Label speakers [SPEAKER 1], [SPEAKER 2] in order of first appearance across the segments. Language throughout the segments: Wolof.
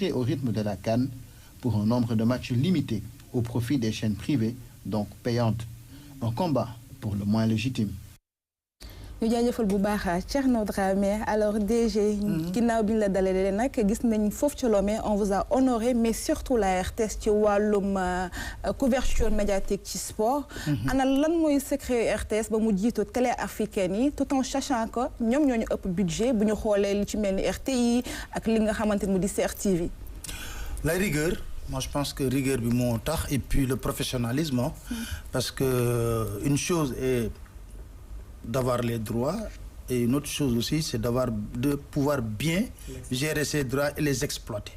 [SPEAKER 1] vivrait au rythme de la CAN pour un nombre de matchs limité au profit des chaînes privées, donc payantes. Un combat pour le moins légitime.
[SPEAKER 2] ñu jaajëfal bu baax Thierno Dramé alors DG. ginnaaw bi ñu la dalalee nag gis nañ foofu ci Lomé on vous a honoré mais surtout la RTS ci wàllum couverture médiatique ci sport. ana lan mooy secret RTS ba mu jiitu télé africaine yi tout en sachant que ñoom ñoo ñu ëpp budget bu ñu xoolee li ci mel ni RTI ak li nga xamante ni mu di CRTV.
[SPEAKER 3] La rigueur. Moi, je pense que rigueur bi moo tax et puis le professionnalisme parce que une chose est d'avoir les droits et une autre chose aussi c'est de pouvoir bien gérer ces droits et les exploiter.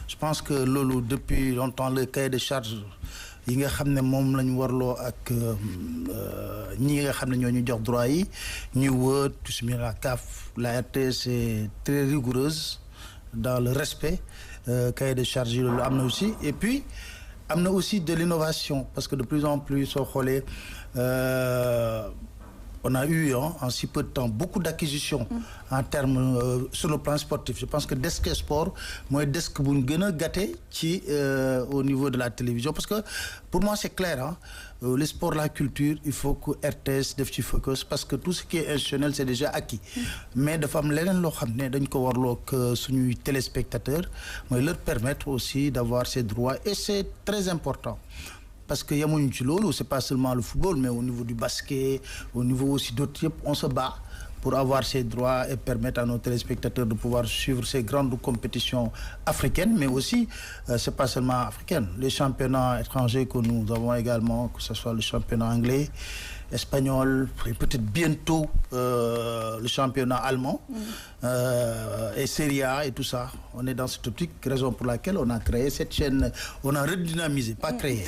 [SPEAKER 3] Je pense que loolu depuis longtemps le cahier de charge yi nga xam ne moom la ñu warloo ak ñi nga xam ne ñoo ñu jox droit yi ñu wër tout ce la CAF la RTS est très rigoureuse dans le respect cahier de charge yi loolu am na aussi et puis am na aussi de l'innovation parce que de plus en plus soo xoolee on a eu en si peu de temps beaucoup d'acquisitions en termes sur le plan sportif. Je pense que desk sport mooy desk bu ñu gën a gâté ci au niveau de la télévision parce que pour moi c'est clair le sport la culture il faut que RTS def ci focus parce que tout ce qui est institutionnel c'est déjà acquis mais dafa am leneen loo xam ne dañ ko warloo ak suñuy téléspectateurs mooy leur permettre aussi d'avoir ces droits et c'est très important. Parce que yamuñu ci loolu c'est pas seulement le football mais au niveau du basket au niveau aussi d'autres yëpp on se bat pour avoir ces droits et permettre à nos téléspectateurs de pouvoir suivre ces grandes compétitions africaines mais aussi c'est pas seulement africaines les championnats étrangers que nous avons également que ce soit le championnat anglais espagnol et peut-être bientôt le championnat allemand et Serie A et tout ça on est dans cette optique raison pour laquelle on a créé cette chaîne on a redynamisé pas créé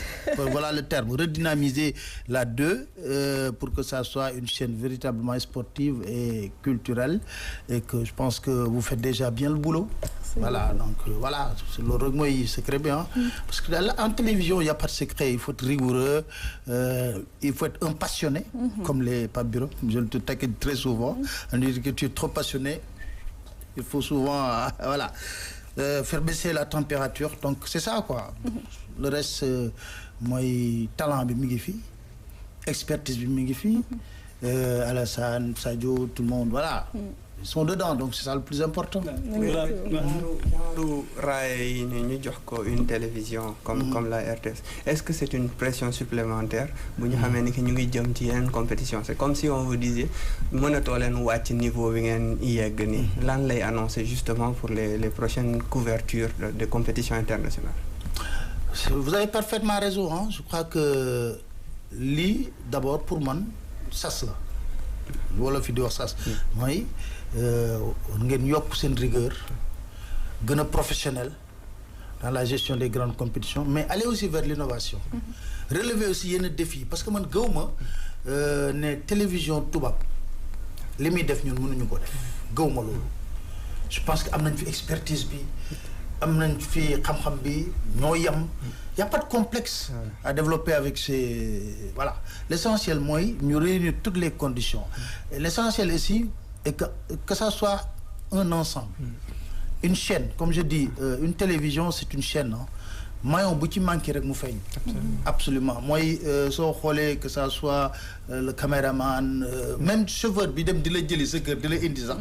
[SPEAKER 3] voilà le terme redynamiser la 2 pour que ça soit une chaîne véritablement sportive et culturelle et que je pense que vous faites déjà bien le boulot voilà donc voilà loolu rek mooy secret bi parce que en télévision il y a pas de secret il faut être rigoureux il faut être un passionné comme les Pape Biro je te taquine très souvent on dit que tu es trop passionné il faut souvent voilà faire baisser la température donc c'est ça quoi le reste mooy talent bi mi ngi fi expertise bi mi ngi fi Alassane Sadio tout le monde voilà ils sont dedans donc c'est ça le plus important.
[SPEAKER 4] raay yi ñu jox ko une télévision comme la RTS est-ce que c'est une pression supplémentaire bu ñu xamee ni que ñu ngi jëm ci yeneen compétition c'est comme si on vous disait mënatoo leen wàcc niveau bi ngeen yegg ni lan lay annoncer justement pour les prochaines couvertures de compétitions internationales.
[SPEAKER 3] Vous avez parfaitement raison je crois que lii d'abord pour man sas la wala fi di wax sas mooy ngeen yokk seen rigueur gën a professionnel dans la gestion des grandes compétitions mais aller aussi vers l'innovation relever aussi yenn défis parce que man gëwma ne télévision tubaab li muy def ñun mënuñu ko def gëwma loolu je pense que am nañ fi expertise bi am nañ fi xam-xam bi ñoo yem y a pas de complexe à développer avec ces voilà l'essentiel mooy ñu réunir toutes les conditions et l'essentiel ici est que ça soit un ensemble une chaîne comme je dis une télévision c'est une chaîne maillon bu ci manqué rek mu feeñ absolument mooy soo xoolee que ça soit le caméraman même chauffeur bi dem di la jëli sa kër di la indi sax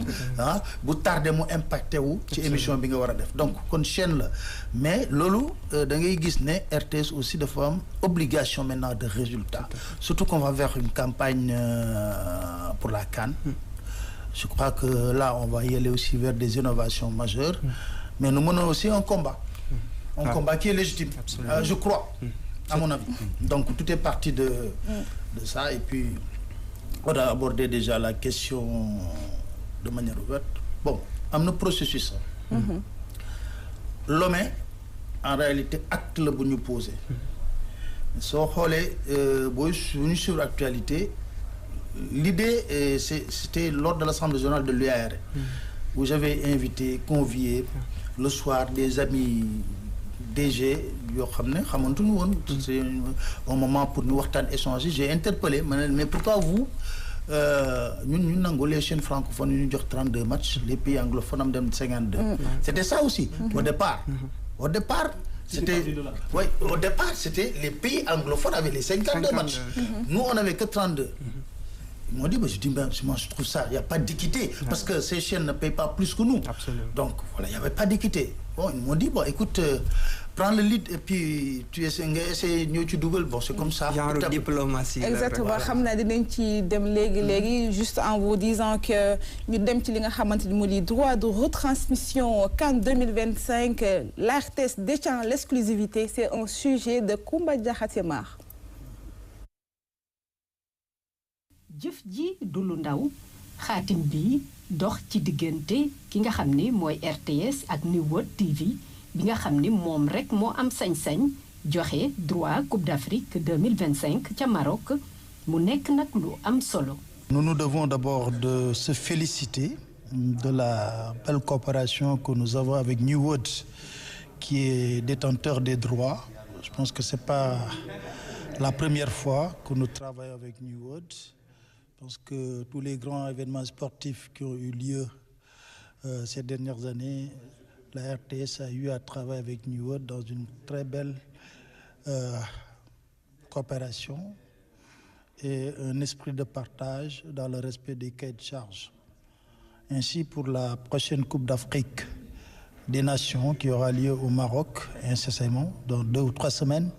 [SPEAKER 3] bu tardé mu impacté wu ci émission bi nga war a def donc kon chaîne la mais loolu da ngay gis ne RTS aussi dafa am obligation maintenant de résultat surtout qu'on va vers une campagne pour la CAN je crois que là on va y aller aussi vers des innovations majeures mais nous menons aussi un combat combat qui est légitime je crois à mon avis donc tout est parti de ça et puis on a abordé déjà la question de manière ouverte bon am na processus Lomé en réalité acte la bu ñu posé soo xoolee booy suñu suivre actualité l'idée c'était lors de l'assemblée générale de l'UAR où j'avais invité convié le soir des amis DG yoo xam ne xamantuñu woon c'est un moment pour ñu waxtaan échanger j'ai interpellé ma ne mais pourquoi vous ñu nangu les chaînes francophones ñu jox 32 matchs les pays anglophones am dem 52 c'était ça aussi au départ Au départ, c'était les pays anglophones avaient les 52 matchs. Nous, on n'avait que 32. Ils m'ont dit, je dis, moi je trouve ça, il n'y a pas d'équité, parce que ces chaînes ne payent pas plus que nous.
[SPEAKER 4] Absolument.
[SPEAKER 3] Donc voilà, il n'y avait pas d'équité. Bon, ils m'ont dit, écoute, prends le lead et puis tu essaies tu doubles. Bon, c'est comme ça.
[SPEAKER 4] Genre diplomatie.
[SPEAKER 2] Exactement, xam naa dinañ ci dem léegi juste en vous disant que ñu dem ci li nga xamante ni mu di droit de retransmission CAN 2025, la RTS détient l'exclusivité, c'est un sujet de Koumba Diakhaté Mar.
[SPEAKER 5] jëf ji du lu ndaw xaatim bi dox ci diggante ki nga xam ne mooy RTS ak New World TV bi nga xam ne moom rek moo am sañ-sañ joxe droit Coupe d'Afrique 2025 ca Maroc mu nekk nag lu am solo.
[SPEAKER 3] Nous devons d'abord de se féliciter de la belle coopération que nous avons avec New World, qui est détenteur des droits. Je pense que c'est pas la première fois que nous travaillons avec New World. Je pense que tous les grands événements sportifs qui ont eu lieu ces dernières années, la RTS a eu à travailler avec New World dans une très belle coopération et un esprit de partage dans le respect des cahiers de charges. Ainsi, pour la prochaine Coupe d'Afrique des Nations qui aura lieu au Maroc incessamment, dans 2 ou 3 semaines,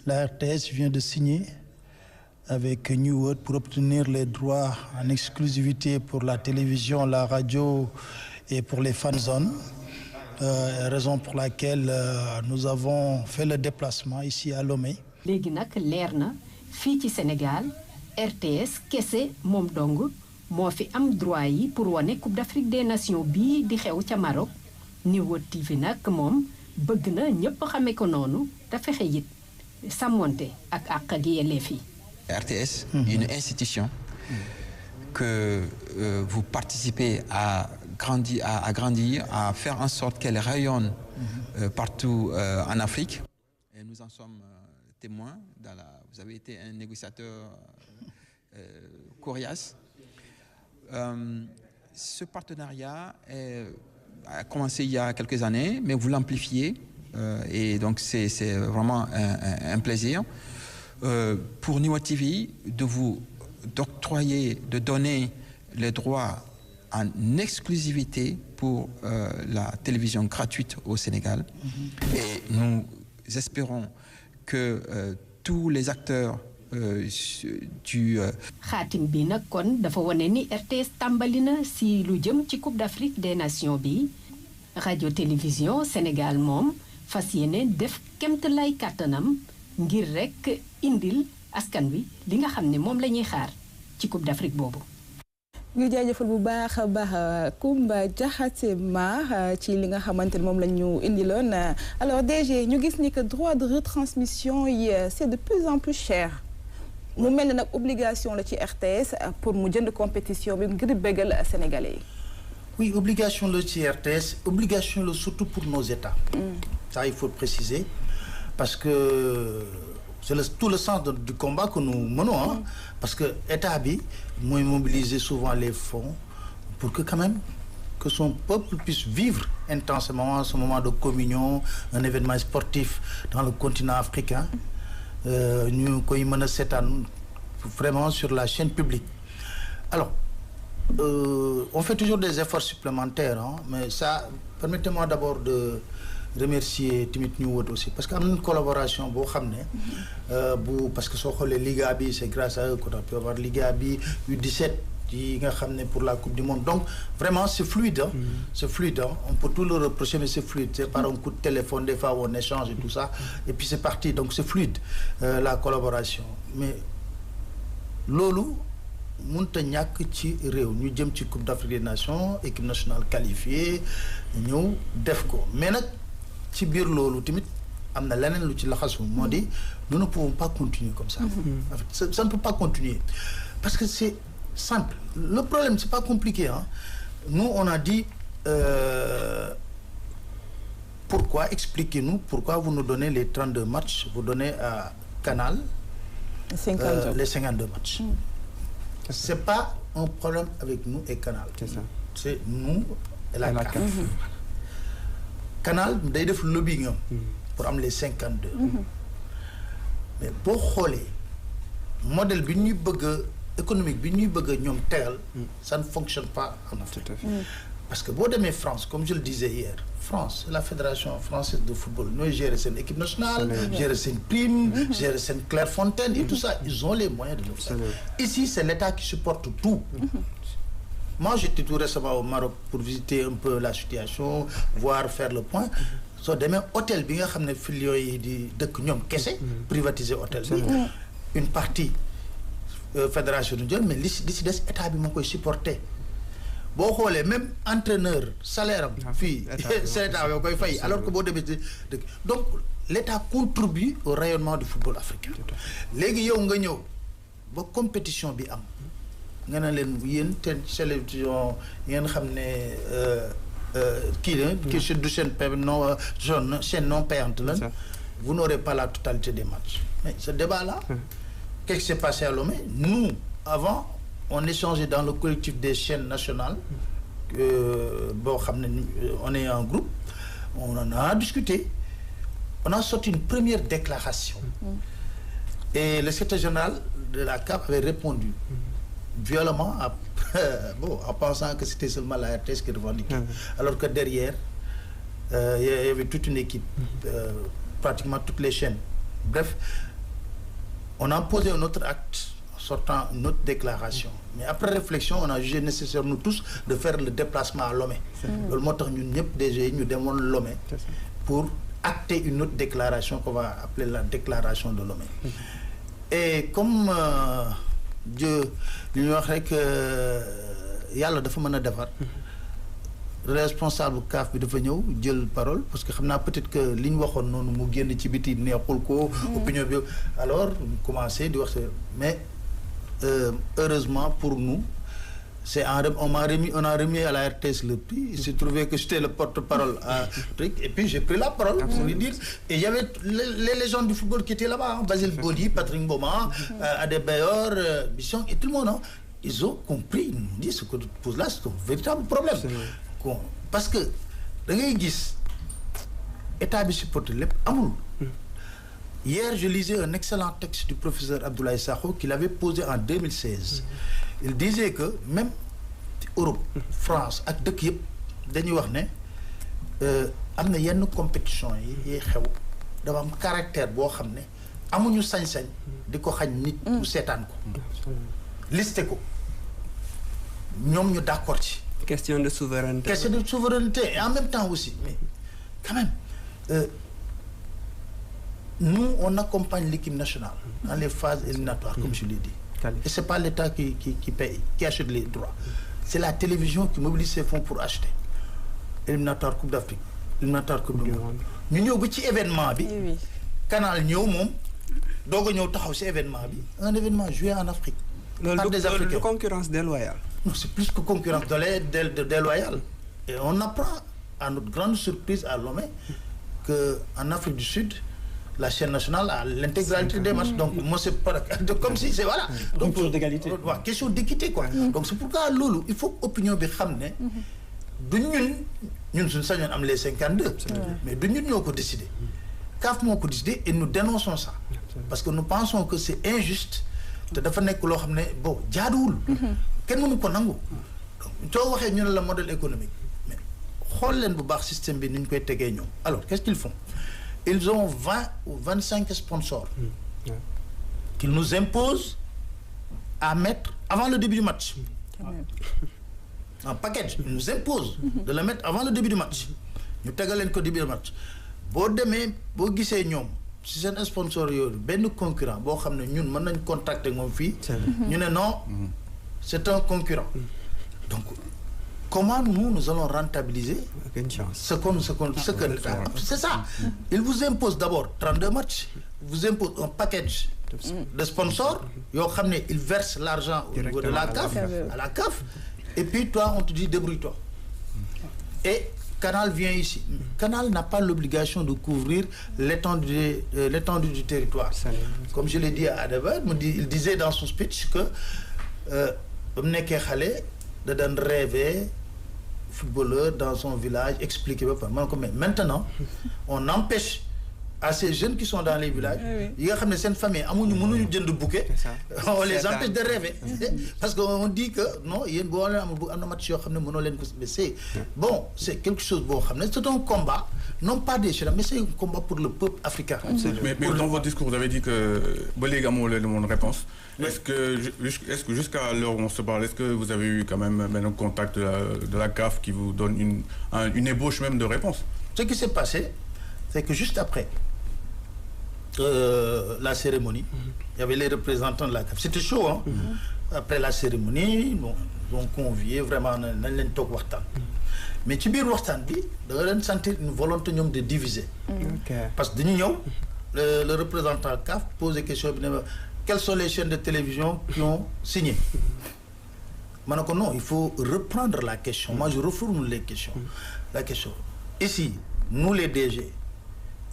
[SPEAKER 3] la RTS vient de signer avec New World pour obtenir les droits en exclusivité pour la télévision, la radio et pour les fan zones. Raison pour laquelle nous avons fait le déplacement ici à Lomé.
[SPEAKER 5] léegi nag leer na fii ci Sénégal RTS kese moom dong moo fi am droit yi pour wane Coupe d'Afrique des Nations bii di xew ca Maroc. New World TV nag moom bëgg na ñëpp xamee ko noonu te fexe it sàmmonte ak àq ak yelleef yi.
[SPEAKER 6] RTS, une institution que vous participez à grandir, à faire en sorte qu'elle rayonne partout en Afrique. Et nous en sommes témoins. Vous avez été un négociateur coriace. Ce partenariat a commencé il y a quelques années, mais vous l'amplifiez. Et donc c'est vraiment un plaisir. Pour New World TV, de donner les droits en exclusivité pour la télévision gratuite au Sénégal. Et nous espérons que tous les acteurs du...
[SPEAKER 5] xaatim bi nag kon dafa wane ni RTS tàmbali na si lu jëm ci Coupe d'Afrique des Nations bi radio télévision Sénégal moom fas yéene def kemt lay kàttanam ngir rek indil askan wi li nga xam ne moom la ñuy xaar ci Coupe d'Afrique boobu.
[SPEAKER 2] ñu jaajëfal bu baax a baax Koumba Diakhaté Mar ci li nga xamante ne moom la ñu indiloon. Alors DG ñu gis ni que droit de retransmission yi c'est de plus en plus cher mu mel ne nag obligation la ci RTS pour mu jënd compétition bi ngir bëggal Sénégalais yi.
[SPEAKER 3] Oui, obligation la ci RTS, obligation la surtout pour nos États. Ça il faut préciser. Parce que c'est tout le sens du combat que nous menons. Parce que l'État bi mooy mobiliser souvent les fonds pour que quand même que son peuple puisse vivre intensément ce moment de communion, un événement sportif dans le continent africain. Ñu koy mën a seetaan vraiment sur la chaîne publique. Alors, on fait toujours des efforts supplémentaires, mais ça, permettez-moi d'abord de remercier Timit New World aussi parce que am na une collaboration boo xam ne parce que soo xoolee Liga bi c'est grâce à eux qu'on a pu avoir Liga bi U17 yi nga xam ne pour la Coupe du Monde donc vraiment c'est fluide c'est fluide on peut tout le reprocher mais c'est fluide c'est par un coup de téléphone des fois on échange et tout ça et puis c'est parti donc c'est fluide la collaboration mais loolu mënta ñàkk ci réew ñu jëm ci Coupe d'Afrique des Nations équipe nationale qualifiée ñëw def ko mais nag ci biir loolu tamit am na leneen lu ci laxasu moo di nous ne pouvons pas continuer comme ça. En fait, ça ne peut pas continuer parce que c'est simple le problème c'est pas compliqué nous on a dit pourquoi expliquez-nous pourquoi vous nous donnez les 32 matchs vous donnez à Canal les 52 matchs. C'est pas un problème avec nous et Canal.
[SPEAKER 4] C'est ça.
[SPEAKER 3] C'est nous et la CAF. Canal day def lobbying am pour am les 52. mais boo xoolee modèle bi ñuy bëgg économique bi ñuy bëgg ñoom tegal ça ne fonctionne pas en Afrique. Parce que boo demee France comme je le disais hier France c'est la fédération française de football ñooy gérer seen équipe nationale gérer seen prime gérer seen Clairefontaine et tout ça ils ont les moyens de le faire. Ici c'est l'État qui supporte tout. Moi j'étais tout récemment au Maroc pour visiter un peu la situation voir faire le point soo demee hôtel bi nga xam ne filiaux yi di dëkk ñoom kese privatiser hôtel bi une partie fédération du jël mais li si des état bi moo koy supporter boo xoolee même entraîneur salaire am fii c'est état yoo koy fay alors que boo demee dëkk donc l'état contribue au rayonnement du football africain léegi yow nga ñëw ba compétition bi am nga ne leen yéen te télévision ngeen xam ne kii la qui du chaîne non payante la vous n'aurez pas la totalité des matchs mais ce débat là qu'est-ce qui s'est passé à Lomé nous avant on échangeait dans le collectif des chaînes nationales boo xam ne on est un groupe on en a discuté on a sorti une première déclaration et le secrétaire général de la CAF avait répondu violemment en pensant que c'était seulement la RTS qui revendiquait alors que derrière il y avait toute une équipe pratiquement toutes les chaînes bref on a posé un autre acte en sortant une autre déclaration mais après réflexion on a jugé nécessaire nous tous de faire le déplacement à Lomé loolu moo tax ñun ñëpp DG ñu demoon Lomé pour acter une autre déclaration qu'on va appeler la déclaration de Lomé et comme Dieu li ñuy wax rek yàlla dafa mën a defar responsable CAF bi dafa ñëw jël parole parce que xam naa peut-être que li ñu waxoon noonu mu génn ci biti neexul ko opinion bi alors ñu commencé di wax mais heureusement pour nous c'est on a remis à la RTS le prix il s'est trouvé que j'étais le porte-parole à truc et puis j'ai pris la parole pour lui dire et il y avait les légendes du football qui étaient là-bas Basile Boli Patrick Mboma Adebayor Bisson et tout le monde ils ont compris ils nous disent ce que tu poses là c'est un véritable problème parce que da ngay gis état bi supporté lépp amul hier je lisais un excellent texte du professeur Abdoulaye Sakho qu'il avait posé en 2016 il disait que même Europe France ak dëkk yëpp dañuy wax ne am na yenn compétition yi xew dafa am caractère boo xam ne amuñu sañ-sañ di ko xañ nit mu seetaan ko listé ko ñoom ñu d'accord ci
[SPEAKER 4] question de souveraineté et en même temps aussi mais quand même nous on accompagne l'équipe nationale dans les phases éliminatoires comme je l'ai dit et c'est pas l'État qui paye qui achète les droits c'est la télévision qui mobilise ses fonds pour acheter éliminatoire Coupe d'Afrique éliminatoire Coupe du Monde ñu ñëw ba ci événement bi Canal ñëw moom doog a ñëw taxaw ci événement bi un événement joué en Afrique par des Africains loolu concurrence déloyale
[SPEAKER 3] non c'est plus que concurrence déloyale et on apprend à notre grande surprise à Lomé que en Afrique du Sud la chaîne nationale a l'intégralité des matchs donc moi c'est pas comme si c'est voilà donc question d'égalité question d'équité quoi donc c'est pourquoi loolu il faut opinion bi xam ne du ñun suñu sañoon am les 52 mais du ñun ñoo ko décider CAF moo ko décider et nous dénonçons ça parce que nous pensons que c'est injuste te dafa nekk loo xam ne bon jaaduwul kenn mënu ko nangu donc soo waxee ñu ne la modèle économique mais xool leen bu baax système bi ni ñu koy tegee ñoom alors qu'est-ce qu'ils font ils ont 20 ou 25 sponsors qu'ils nous imposent à mettre avant le début du match en package ils nous imposent de le mettre avant le début du match ñu tegal leen ko début du match boo demee boo gisee ñoom si seen sponsor yooyu benn concurrent boo xam ne ñun mën nañ contacter moom fii ñu ne non c'est un concurrent donc comment nous allons rentabiliser ce que c'est ça il vous impose d'abord 32 matchs vous impose un package de sponsors yoo xam ne il verse l'argent au niveau de la CAF à la CAF et puis toi on te dit débrouille-toi et Canal vient ici. Canal n'a pas l'obligation de couvrir l'étendue du territoire. Comme je l'ai dit à Adebayor, il disait dans son speech que ba mu nekkee xale da daan rêver footballeur dans son village expliquer ba pare man ko mais maintenant on empêche à ces jeunes qui sont dans les villages yi nga xam ne seen famille amuñu mënuñu jënd bouquet on les empêche de rêver parce que on dit que non yéen boo leen am na match yoo xam ne mënoo leen ko c'est bon c'est quelque chose boo xam ne c'est un combat non pas des jeunes mais c'est un combat pour le peuple africain.
[SPEAKER 7] Mais dans votre discours vous avez dit que ba léegi amoo leen mon réponse. Est-ce que jusqu'à l'heure où on se parle est-ce que vous avez eu quand même un contact de la CAF qui vous donne une ébauche même de réponse?
[SPEAKER 3] Ce qui s'est passé c'est que juste après la cérémonie, il y avait les représentants de la CAF. C'était chaud, hein. Après la cérémonie, bon, on conviait vraiment nañ leen toog waxtaan. Mais ci biir waxtaan bi da nga leen sentir une volonté ñoom de diviser. Parce que dañu ñëw le représentant CAF pose des questions bi ne ma quelles sont les chaînes de télévision qui ont signé. Ma ne ko non, il faut reprendre la question. Moi, je reformule les questions. La question. Ici, nous les DG.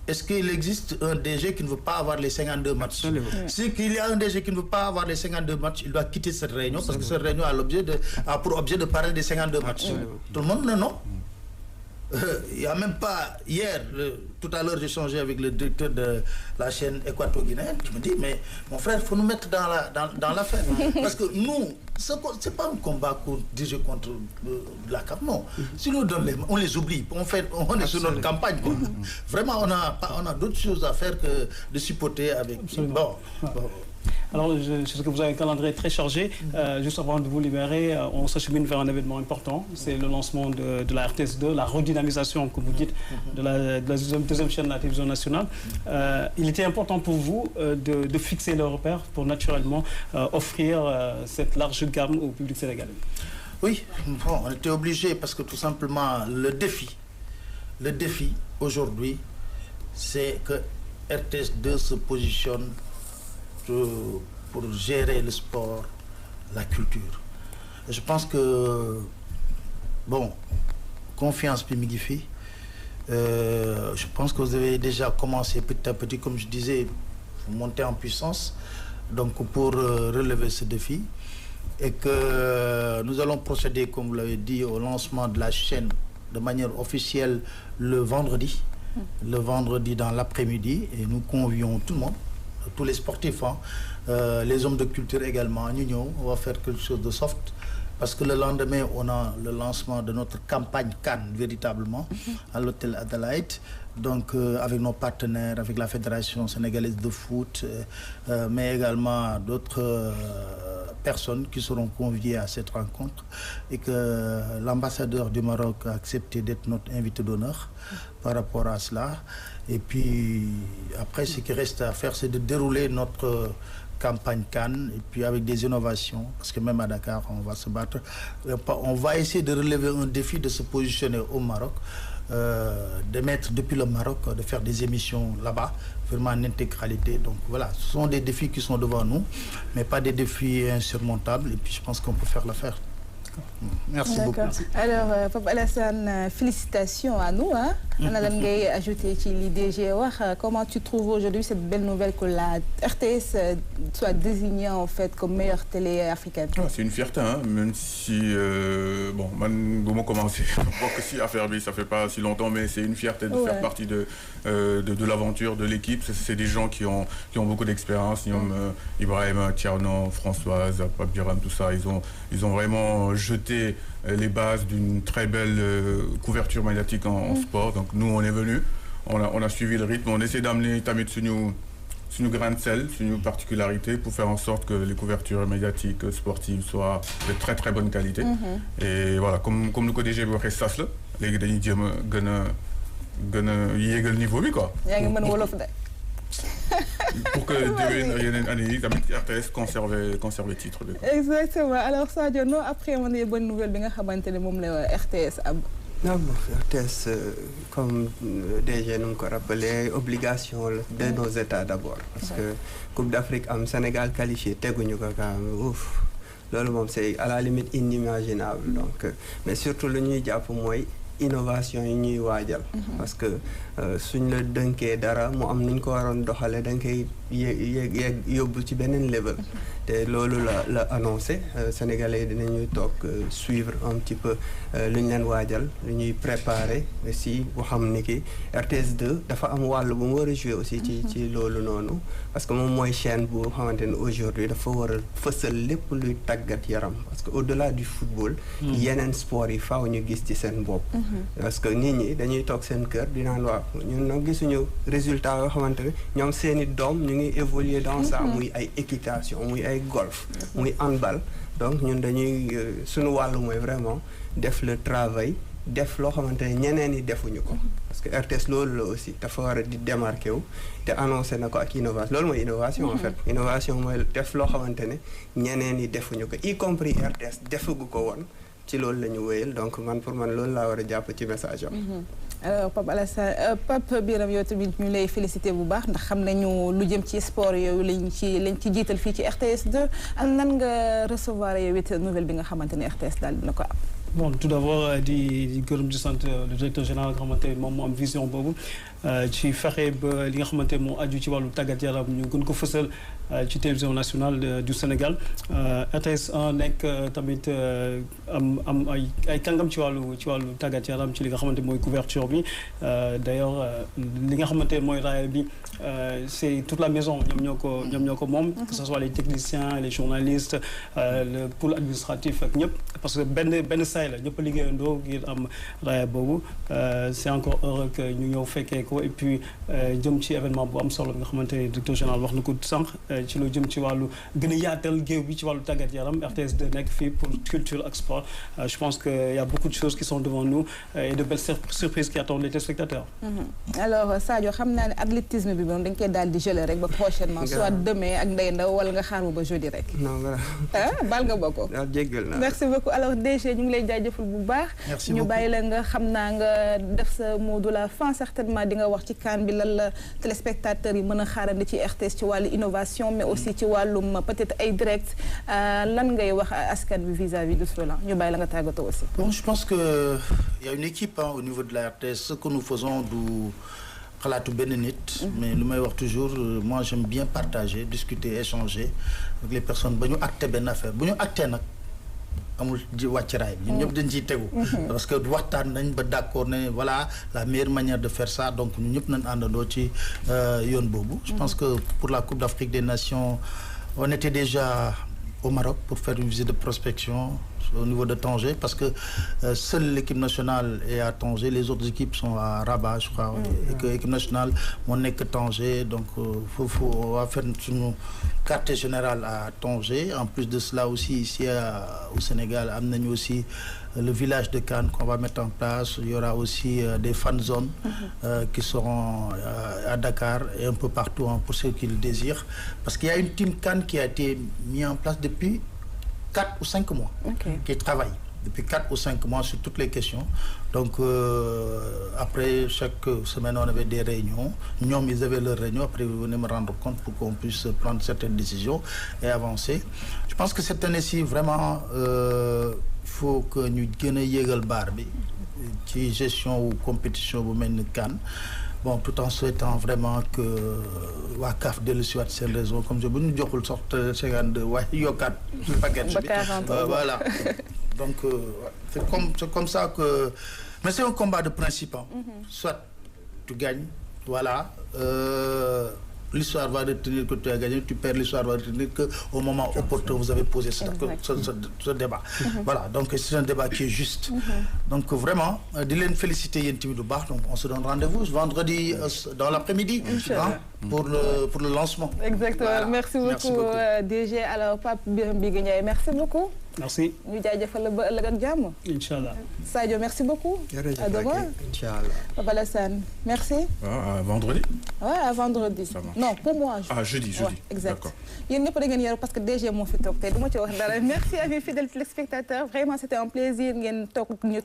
[SPEAKER 3] Est-ce qu'il existe un DG qui ne veut pas avoir les 52 matchs? Si qu'il y a un DG qui ne veut pas avoir les 52 matchs, il doit quitter cette réunion parce que cette réunion a pour objet de parler des 52 matchs. Tout le monde non. Il n'y a même pas hier, tout à l'heure j'ai changé avec le directeur de la chaîne équato-guinéenne qui me dit mais mon frère, il faut nous mettre dans l'affaire. Parce que nous, c'est pas un combat qu'on dirige contre la CAF, non. Si nous donnons on les oublie, on est sur notre campagne. Quoi. Vraiment, on a d'autres choses à faire que de supporter avec. Bon.
[SPEAKER 8] Alors, je sais que vous avez un calendrier très chargé. Juste avant de vous libérer, on s'achemine vers un événement important. C'est le lancement de la RTS2, la redynamisation, comme vous dites, de la deuxième chaîne de la télévision nationale. Il était important pour vous de fixer le repère pour naturellement offrir cette large gamme au public sénégalais.
[SPEAKER 3] Oui, bon, on était obligé parce que tout simplement, le défi aujourd'hui, c'est que RTS2 se positionne pour gérer le sport, la culture. Et je pense que, bon, confiance puis Migifi, je pense que vous avez déjà commencé petit à petit, comme je disais, vous montez en puissance, donc pour relever ce défi, et que nous allons procéder, comme vous l'avez dit, au lancement de la chaîne de manière officielle le vendredi dans l'après-midi, et nous convions tout le monde, tous les sportifs, hein, les hommes de culture également, on va faire quelque chose de soft parce que le lendemain on a le lancement de notre campagne Cannes véritablement à l'hôtel Adelaide, donc avec nos partenaires, avec la Fédération sénégalaise de foot, mais également d'autres personnes qui seront conviées à cette rencontre, et que l'ambassadeur du Maroc a accepté d'être notre invité d'honneur par rapport à cela. Et puis après, ce qui reste à faire, c'est de dérouler notre campagne Cannes, et puis avec des innovations, parce que même à Dakar, on va se battre. On va essayer de relever un défi, de se positionner au Maroc, de mettre depuis le Maroc, de faire des émissions là-bas, vraiment en intégralité. Donc voilà, ce sont des défis qui sont devant nous, mais pas des défis insurmontables, et puis je pense qu'on peut faire l'affaire. Merci beaucoup.
[SPEAKER 2] Alors, Pape Alassane, félicitations à nous. Ana lan ngay ajouter ci li DG wax, comment tu trouves aujourd'hui cette belle nouvelle que la RTS soit désignée en fait comme meilleure télé africaine?
[SPEAKER 7] C'est une fierté, hein, même si bon, man bu ma commencé bokk ci affaire bi ça fait pas si longtemps, mais c'est une fierté de faire partie de l'aventure de l'équipe. C'est des gens qui ont beaucoup d'expérience, ñoom Ibrahima, Thierno, Françoise, Pape Biram, tout ça, ils ont vraiment jeté les bases d'une très belle couverture médiatique en sport. Donc nous on est venu, on a suivi le rythme, on essaie d'amener tamit suñu grain de sel, suñu particularité pour faire en sorte que les couvertures médiatiques sportives soient de très très bonne qualité. Et voilà, comme le ko DG bi waxee sas la léegi dañuy jéem a gën a yéegal niveau bi quoi.
[SPEAKER 2] Yaa ngi mën wolof de.
[SPEAKER 7] Pour que yeneen année yi tamit RTS conserver titre bi.
[SPEAKER 2] Exactement. Alors Sadio, noo appréhender bonne nouvelle bi nga xamante ne moom la RTS am.
[SPEAKER 4] Non, RTS, comme DG nous l'a rappelé, obligation de nos États d'abord. Parce que Coupe d'Afrique am Sénégal qualifié, teguñu ko ouf. Loolu moom c'est à la limite inimaginable. Donc, mais surtout lu ñuy jàpp mooy innovation yi ñuy waajal. Parce que suñ la dënkee dara mu am nuñ ko waroon doxale da nga koy yóbbu ci beneen level te loolu la annoncé sénégalais dinañuy toog suivre un petit peu lu ñu leen waajal lu ñuy préparer aussi boo xam ni ki RTS 2 dafa am wàll bu mu war a jouer aussi ci loolu noonu parce que moom mooy chaîne bu xamante ne aujourd'hui dafa war a fësal lépp luy tàggat yaram parce que au-delà du football yeneen sport yi faaw ñu gis ci seen bopp parce que nit ñi dañuy toog seen kër di naan waaw ñun nag gisuñu résultat yoo xamante ne ñoom seeni doom ñu ngi évoluer dans ça muy ay équitation muy ay golf muy handball donc ñun dañuy suñu wàllu mooy vraiment def le travail def loo xamante ne ñeneen ñi defuñu ko parce que RTS loolu la aussi dafa war a di démarqué wu te annoncé na ko ak innovation loolu mooy innovation en fait innovation mooy def loo xamante ne ñeneen ñi defuñu ko y compris RTS defagu ko woon ci loolu la ñu wéyal donc man pour man loolu laa war a jàpp ci message am.
[SPEAKER 2] alors Pape Alassane Pape Birame yow tamit ñu lay féliciter bu baax ndax xam nañu lu jëm ci sport yooyu lañ ci jiital fii ci RTS 2 am nan nga recevoir yow it nouvelle bi nga xamante ne RTS daal dina ko am.
[SPEAKER 8] bon tout d'abord di gërëm di sant le directeur général nga xamante moom moo am vision boobu ci fexe ba li nga xamante moo aju ci wàllu tàggat yaram ñu gën ko fësal ci télévision nationale du Sénégal RTS 1 nekk tamit am ay kàngam ci wàllu tàggat yaram ci li nga xamante mooy couverture bi d'ailleurs li nga xamante mooy raaya bi c'est toute la maison ñoom ñoo ko moom que ce soit les techniciens les journalistes le pôle administratif ak ñëpp parce que benn saay la ñëpp a liggéeyandoo ngir am raaya boobu c'est encore heureux que ñu ñëw fekkee ko et puis jëm ci événement bu am solo bi nga xamante ne directeur général wax na ko sànq ci lu jëm ci wàllu gën a yaatal géew bi ci wàllu tàggat yaram RTS 2 nekk fii pour culture ak sport je pense que y a beaucoup de choses qui sont devant nous et de belles surprises qui attendent les téléspectateurs.
[SPEAKER 2] alors Sadio xam naa ne athlétisme bi moom dañ koy daal di geler rek ba prochainement soit demain ak Ndeye Ndaw wala nga xaar ba jeudi rek.
[SPEAKER 4] non
[SPEAKER 2] bal nga bokk.
[SPEAKER 4] jéggal naa
[SPEAKER 2] merci beaucoup alors DG ñu ngi lay jaajëfal bu baax.
[SPEAKER 3] merci
[SPEAKER 2] ñu
[SPEAKER 3] beaucoup
[SPEAKER 2] bàyyi la nga xam naa nga def sa mot de la fin certainement di nga wax ci CAN bi lan la téléspectateurs yi mën a xaarandi ci RTS ci wàllu innovation mais aussi ci wàllum peut-être ay direct lan ngay wax askan bi vis-à-vis de cela ñu bàyyi la nga tàggatoo aussi.
[SPEAKER 3] bon je pense que y a une équipe au niveau de la RTS ce que nous faisons du xalaatu benn nit. mais lu may wax toujours moi j'aime bien partager discuter échanger avec les personnes ba ñu acté benn affaire bu ñu acté nag amul ji wàcc raay bi ñun ñëpp dañ ciy tegu. parce que waxtaan nañ ba d'accord ne voilà la meilleure manière de faire ça donc ñun ñëpp nañ àndandoo ci yoon boobu. je pense que pour la Coupe d'Afrique des Nations on était déjà au Maroc pour faire une visite de prospection au niveau de Tanger parce que seule l'équipe nationale est à Tanger les autres équipes sont à Rabat je crois et que équipe nationale moo nekk Tanger donc foofu on va faire suñu quartier général à Tanger en plus de cela aussi ici au Sénégal am nañu aussi le village de Cannes qu'on va mettre en place il y aura aussi des fan zones qui seront à Dakar et un peu partout pour ceux qui le désirent parce qu'il y a une team Cannes qui a été mise en place depuis 4 ou 5 mois qui travaille depuis 4 ou 5 mois sur toutes les questions donc après chaque semaine on avait des réunions ñoom ils avaient leurs réunions après ils venaient me rendre compte pour qu'on puisse prendre certaines décisions et avancer je pense que cette année-ci vraiment il faut que ñu gën a yéegal baar bi ci gestion ou compétition bu mel ni CAN bon tout en souhaitant vraiment que waa CAF dellu si waat seen raison comme je bu ñu joxul sorte 52 waaye yokkaat paquet bi voilà donc c'est comme ça que mais c'est un combat de principe soit tu gagnes voilà l'histoire va retenir que tu as gagné tu perds l'histoire va retenir que au moment opportun vous avez posé ce débat voilà donc c'est un débat qui est juste donc vraiment di leen féliciter yéen tamit bu baax donc on se donne rendez-vous vendredi dans l'après-midi pour le lancement
[SPEAKER 2] exactement voilà. merci beaucoup DG alors Pape Birame Bigué Ndiaye merci beaucoup
[SPEAKER 8] merci
[SPEAKER 2] ñu jaajëfal la ba ëllëg ak jàmm
[SPEAKER 8] inchallah
[SPEAKER 2] Sadio merci beaucoup à demain
[SPEAKER 4] inchallah
[SPEAKER 2] Pape Alassane merci
[SPEAKER 7] à vendredi
[SPEAKER 2] à vendredi non pour moi
[SPEAKER 7] jeudi
[SPEAKER 2] exact yéen ñëpp da ngeen yaru parce que DG moo fi toog tey du ma ci wax dara merci amis fidèles téléspectateurs vraiment c'était un plaisir ngeen toog ñu